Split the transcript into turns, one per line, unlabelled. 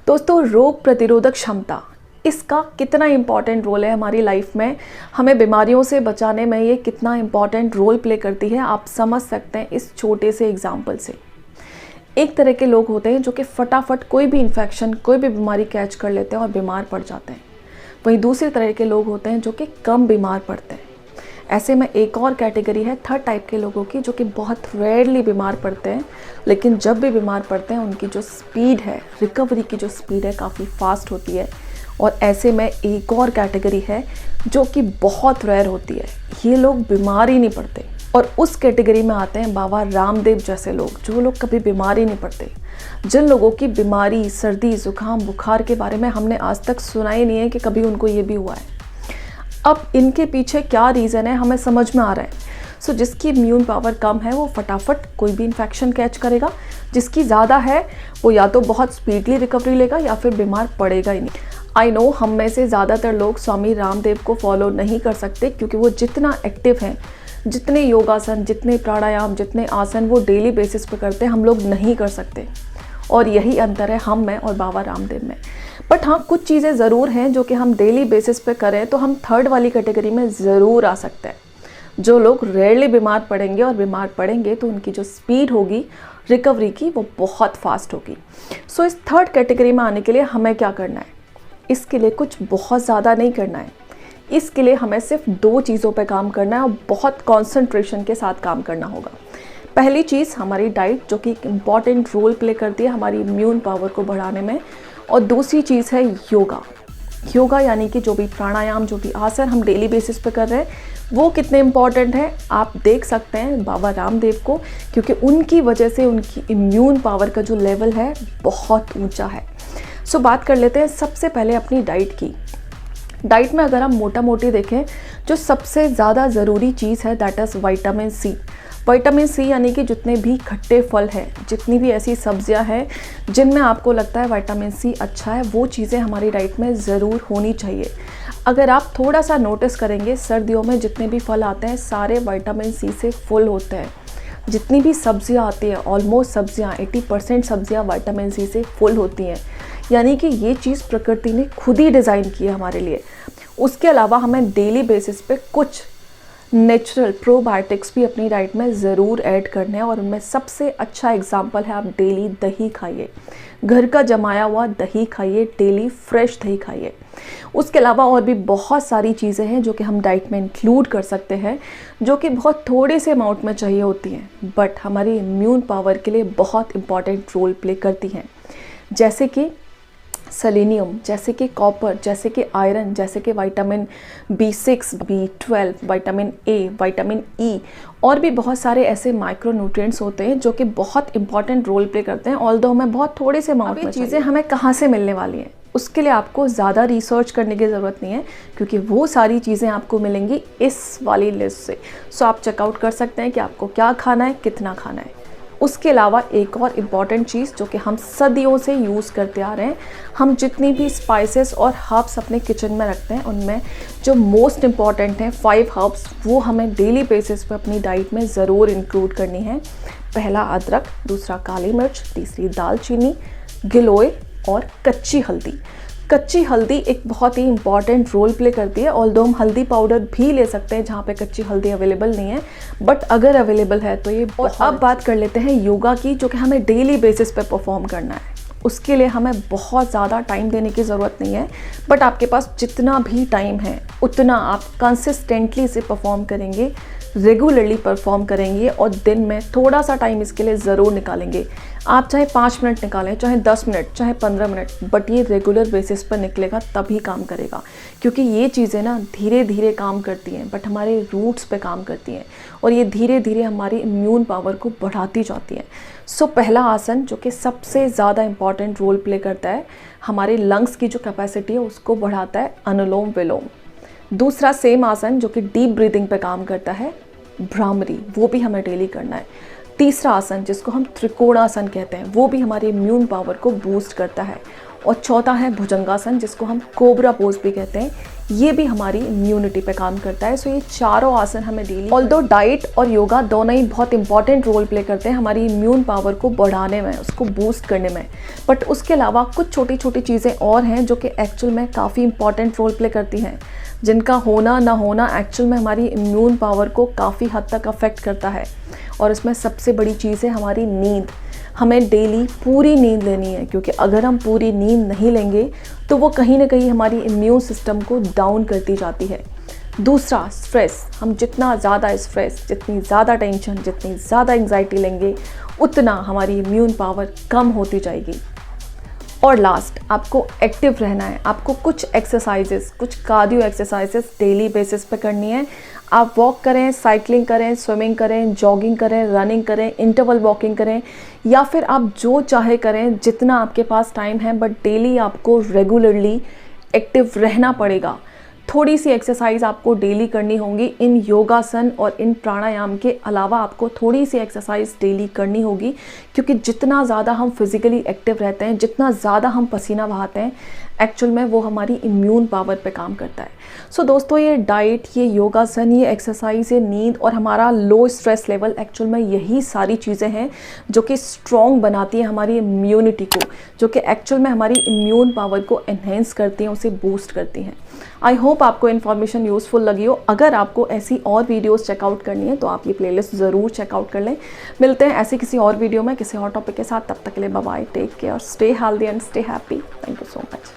दोस्तों, रोग प्रतिरोधक क्षमता, इसका कितना इम्पॉर्टेंट रोल है हमारी लाइफ में, हमें बीमारियों से बचाने में ये कितना इम्पॉर्टेंट रोल प्ले करती है, आप समझ सकते हैं इस छोटे से एग्जाम्पल से। एक तरह के लोग होते हैं जो कि फटाफट कोई भी इन्फेक्शन, कोई भी बीमारी कैच कर लेते हैं और बीमार पड़ जाते हैं। वहीं दूसरे तरह के लोग होते हैं जो कि कम बीमार पड़ते हैं। ऐसे में एक और कैटेगरी है थर्ड टाइप के लोगों की, जो कि बहुत रेयरली बीमार पड़ते हैं, लेकिन जब भी बीमार पड़ते हैं उनकी जो स्पीड है, रिकवरी की जो स्पीड है, काफ़ी फास्ट होती है। और ऐसे में एक और कैटेगरी है जो कि बहुत रेयर होती है, ये लोग बीमार ही नहीं पड़ते। और उस कैटेगरी में आते हैं बाबा रामदेव जैसे लोग, जो लोग कभी बीमार ही नहीं पड़ते, जिन लोगों की बीमारी, सर्दी, जुकाम, बुखार के बारे में हमने आज तक सुना ही नहीं है कि कभी उनको ये भी हुआ है। अब इनके पीछे क्या रीज़न है हमें समझ में आ रहा है। सो जिसकी इम्यून पावर कम है वो फटाफट कोई भी इन्फेक्शन कैच करेगा, जिसकी ज़्यादा है वो या तो बहुत स्पीडली रिकवरी लेगा या फिर बीमार पड़ेगा ही नहीं। आई नो हम में से ज़्यादातर लोग स्वामी रामदेव को फॉलो नहीं कर सकते, क्योंकि वो जितना एक्टिव हैं, जितने योगासन, जितने प्राणायाम, जितने आसन वो डेली बेसिस पे करते हैं, हम लोग नहीं कर सकते। और यही अंतर है हम में और बाबा रामदेव में। बट हाँ, कुछ चीज़ें ज़रूर हैं जो कि हम डेली बेसिस पे करें तो हम थर्ड वाली कैटेगरी में ज़रूर आ सकते हैं। जो लोग रेयरली बीमार पड़ेंगे और बीमार पड़ेंगे तो उनकी जो स्पीड होगी रिकवरी की वो बहुत फास्ट होगी। सो इस थर्ड कैटेगरी में आने के लिए हमें क्या करना है? इसके लिए कुछ बहुत ज़्यादा नहीं करना है। इसके लिए हमें सिर्फ 2 चीज़ों पे काम करना है और बहुत कॉन्सेंट्रेशन के साथ काम करना होगा। पहली चीज़ हमारी डाइट, जो कि एक इम्पॉर्टेंट रोल प्ले करती है हमारी इम्यून पावर को बढ़ाने में। और दूसरी चीज़ है योगा। योगा यानी कि जो भी प्राणायाम, जो भी आसन हम डेली बेसिस पे कर रहे हैं, वो कितने इम्पॉर्टेंट है आप देख सकते हैं बाबा रामदेव को, क्योंकि उनकी वजह से उनकी इम्यून पावर का जो लेवल है बहुत ऊंचा है। सो बात कर लेते हैं सबसे पहले अपनी डाइट की। डाइट में अगर हम मोटा मोटी देखें, जो सबसे ज़्यादा ज़रूरी चीज़ है that is vitamin C. Vitamin C यानी कि जितने भी खट्टे फल हैं, जितनी भी ऐसी सब्जियां हैं जिनमें आपको लगता है विटामिन सी अच्छा है, वो चीज़ें हमारी डाइट में ज़रूर होनी चाहिए। अगर आप थोड़ा सा नोटिस करेंगे, सर्दियों में जितने भी फल आते हैं सारे विटामिन सी से फुल होते हैं। जितनी भी सब्जियां आती हैं, ऑलमोस्ट सब्जियां 80% सब्जियां विटामिन सी से फुल होती हैं। यानी कि ये चीज़ प्रकृति ने खुद ही डिज़ाइन की है हमारे लिए। उसके अलावा हमें डेली बेसिस पे कुछ नेचुरल प्रोबायोटिक्स भी अपनी डाइट में ज़रूर ऐड करने हैं, और उनमें सबसे अच्छा एग्जाम्पल है आप डेली दही खाइए। घर का जमाया हुआ दही खाइए, डेली फ्रेश दही खाइए। उसके अलावा और भी बहुत सारी चीज़ें हैं जो कि हम डाइट में इंक्लूड कर सकते हैं, जो कि बहुत थोड़े से अमाउंट में चाहिए होती हैं, बट हमारी इम्यून पावर के लिए बहुत इंपॉर्टेंट रोल प्ले करती हैं। जैसे कि सेलेनियम, जैसे कि कॉपर, जैसे कि आयरन, जैसे कि vitamin B6, B12, vitamin A, vitamin E, और भी बहुत सारे ऐसे माइक्रो न्यूट्रिएंट्स होते हैं जो कि बहुत इंपॉर्टेंट रोल प्ले करते हैं। ऑल्दो हमें बहुत थोड़े से अमाउंट में चीज़ें हमें कहाँ से मिलने वाली हैं, उसके लिए आपको ज़्यादा रिसर्च करने की ज़रूरत नहीं है, क्योंकि वो सारी चीज़ें आपको मिलेंगी इस वाली लिस्ट से। सो आप चेकआउट कर सकते हैं कि आपको क्या खाना है, कितना खाना है। उसके अलावा एक और इम्पॉर्टेंट चीज़ जो कि हम सदियों से यूज़ करते आ रहे हैं, हम जितनी भी स्पाइसेस और हर्ब्स अपने किचन में रखते हैं, उनमें जो मोस्ट इम्पॉर्टेंट हैं 5 हर्ब्स, वो हमें डेली बेसिस पे अपनी डाइट में ज़रूर इंक्लूड करनी है। पहला अदरक, दूसरा काली मिर्च, तीसरी दालचीनी, गिलोय और कच्ची हल्दी। कच्ची हल्दी एक बहुत ही इंपॉर्टेंट रोल प्ले करती है। ऑल्दो हम हल्दी पाउडर भी ले सकते हैं जहाँ पे कच्ची हल्दी अवेलेबल नहीं है, बट अगर अवेलेबल है तो ये बहुत। अब बात कर लेते हैं योगा की, जो कि हमें डेली बेसिस पे परफॉर्म करना है। उसके लिए हमें बहुत ज़्यादा टाइम देने की ज़रूरत नहीं है, बट आपके पास जितना भी टाइम है उतना आप कंसिस्टेंटली इसे परफॉर्म करेंगे, रेगुलरली परफॉर्म करेंगे, और दिन में थोड़ा सा टाइम इसके लिए ज़रूर निकालेंगे। आप चाहे 5 मिनट निकालें, चाहे 10 मिनट, चाहे 15 मिनट, बट ये रेगुलर बेसिस पर निकलेगा तभी काम करेगा। क्योंकि ये चीज़ें ना धीरे धीरे काम करती हैं, बट हमारे रूट्स पे काम करती हैं, और ये धीरे धीरे हमारी इम्यून पावर को बढ़ाती जाती हैं। सो पहला आसन जो कि सबसे ज़्यादा इम्पॉर्टेंट रोल प्ले करता है, हमारे लंग्स की जो कैपेसिटी है उसको बढ़ाता है, अनुलोम विलोम। दूसरा सेम आसन जो कि डीप ब्रीदिंग पे काम करता है, भ्रामरी, वो भी हमें डेली करना है। तीसरा आसन जिसको हम त्रिकोणासन कहते हैं, वो भी हमारी इम्यून पावर को बूस्ट करता है। और चौथा है भुजंगासन, जिसको हम कोबरा पोज भी कहते हैं, ये भी हमारी इम्यूनिटी पे काम करता है। सो ये चारों आसन हमें डेली, ऑल्दो डाइट और योगा दोनों ही बहुत इंपॉर्टेंट रोल प्ले करते हैं हमारी इम्यून पावर को बढ़ाने में, उसको बूस्ट करने में, बट उसके अलावा कुछ छोटी छोटी चीज़ें और हैं जो कि एक्चुअल में काफ़ी इंपॉर्टेंट रोल प्ले करती हैं, जिनका होना ना होना एक्चुअल में हमारी इम्यून पावर को काफ़ी हद तक अफेक्ट करता है। और इसमें सबसे बड़ी चीज़ है हमारी नींद। हमें डेली पूरी नींद लेनी है, क्योंकि अगर हम पूरी नींद नहीं लेंगे तो वो कहीं ना कहीं हमारी इम्यून सिस्टम को डाउन करती जाती है। दूसरा, स्ट्रेस। हम जितना ज़्यादा स्ट्रेस, जितनी ज़्यादा टेंशन, जितनी ज़्यादा एंग्जाइटी लेंगे, उतना हमारी इम्यून पावर कम होती जाएगी। और लास्ट, आपको एक्टिव रहना है। आपको कुछ एक्सरसाइजेस, कुछ कार्डियो एक्सरसाइजेस डेली बेसिस पे करनी है। आप वॉक करें, साइकिलिंग करें, स्विमिंग करें, जॉगिंग करें, रनिंग करें, इंटरवल वॉकिंग करें, या फिर आप जो चाहे करें, जितना आपके पास टाइम है, बट डेली आपको रेगुलरली एक्टिव रहना पड़ेगा। थोड़ी सी एक्सरसाइज आपको डेली करनी होगी। इन योगासन और इन प्राणायाम के अलावा आपको थोड़ी सी एक्सरसाइज डेली करनी होगी, क्योंकि जितना ज़्यादा हम फिज़िकली एक्टिव रहते हैं, जितना ज़्यादा हम पसीना बहाते हैं, एक्चुअल में वो हमारी इम्यून पावर पे काम करता है। सो दोस्तों, ये डाइट, ये योगासन, ये एक्सरसाइज, ये नींद और हमारा लो स्ट्रेस लेवल, एक्चुअल में यही सारी चीज़ें हैं जो कि स्ट्रॉन्ग बनाती हैं हमारी इम्यूनिटी को, जो कि एक्चुअल में हमारी इम्यून पावर को एनहेंस करती हैं, उसे बूस्ट करती हैं। आई होप आपको इन्फॉर्मेशन यूज़फुल लगी हो। अगर आपको ऐसी और वीडियोस चेकआउट करनी है तो आप ये प्लेलिस्ट ज़रूर चेकआउट कर लें। मिलते हैं ऐसी किसी और वीडियो में किसी और टॉपिक के साथ। तब तक के लिए bye bye, take care, stay healthy and stay happy. Thank you so much.